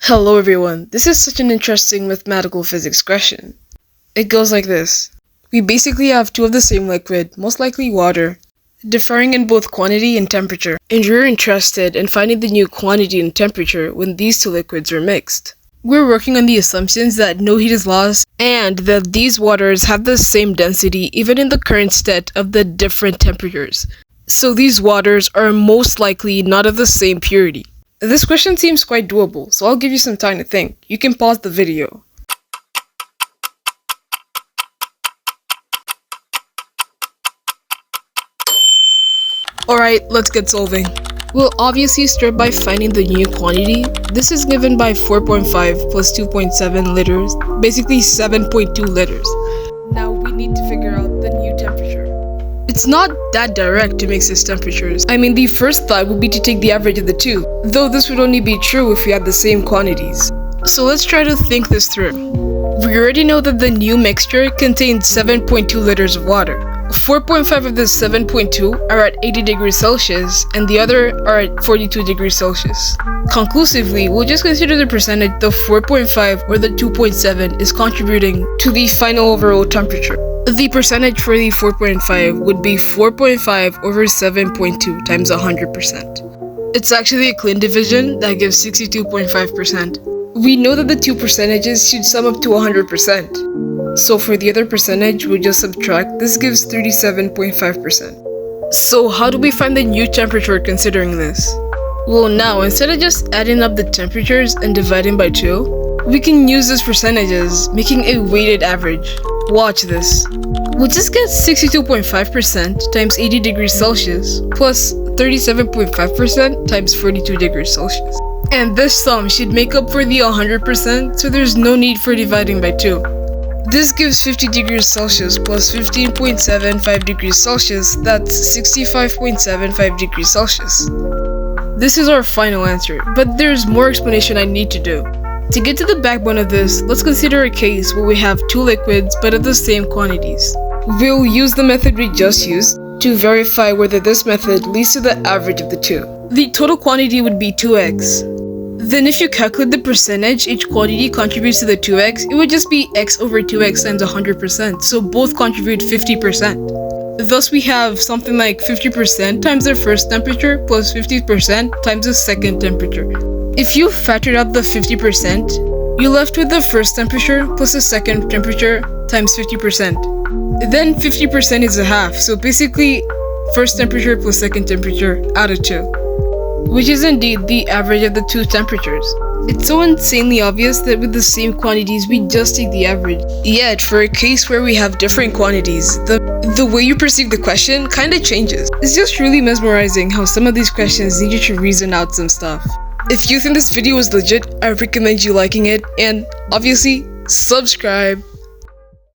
Hello everyone, this is such an interesting mathematical physics question. It goes like this. We basically have two of the same liquid, most likely water, differing in both quantity and temperature, and we're interested in finding the new quantity and temperature when these two liquids are mixed. We're working on the assumptions that no heat is lost and that these waters have the same density even in the current state of the different temperatures. So these waters are most likely not of the same purity. This question seems quite doable, so I'll give you some time to think. You can pause the video. Alright, let's get solving. We'll obviously start by finding the new quantity. This is given by 4.5 plus 2.7 liters, basically 7.2 liters. Now we need to figure out the new temperature. It's not that direct to mix these temperatures. The first thought would be to take the average of the two, though this would only be true if we had the same quantities. So let's try to think this through. We already know that the new mixture contains 7.2 liters of water. 4.5 of this 7.2 are at 80 degrees Celsius and the other are at 42 degrees Celsius. Conclusively, we'll just consider the percentage the 4.5 or the 2.7 is contributing to the final overall temperature. The percentage for the 4.5 would be 4.5 over 7.2 times 100%. It's actually a clean division that gives 62.5%. We know that the two percentages should sum up to 100%. So for the other percentage, we just subtract. This gives 37.5%. So how do we find the new temperature considering this? Well, now instead of just adding up the temperatures and dividing by 2, we can use these percentages, making a weighted average. Watch this. We'll just get 62.5% times 80 degrees Celsius plus 37.5% times 42 degrees Celsius. And this sum should make up for the 100%, so there's no need for dividing by 2. This gives 50 degrees Celsius plus 15.75 degrees Celsius, that's 65.75 degrees Celsius. This is our final answer, but there's more explanation I need to do. To get to the backbone of this, let's consider a case where we have two liquids but of the same quantities. We'll use the method we just used to verify whether this method leads to the average of the two. The total quantity would be 2x. Then if you calculate the percentage each quantity contributes to the 2x, it would just be x over 2x times 100%, so both contribute 50%. Thus we have something like 50% times the first temperature plus 50% times the second temperature. If you factored out the 50%, you're left with the first temperature plus the second temperature times 50%. Then 50% is a half, so basically first temperature plus second temperature out of 2. Which is indeed the average of the two temperatures. It's so insanely obvious that with the same quantities, we just take the average. Yet, for a case where we have different quantities, the way you perceive the question kinda changes. It's just really mesmerizing how some of these questions need you to reason out some stuff. If you think this video was legit, I recommend you liking it and, obviously, subscribe.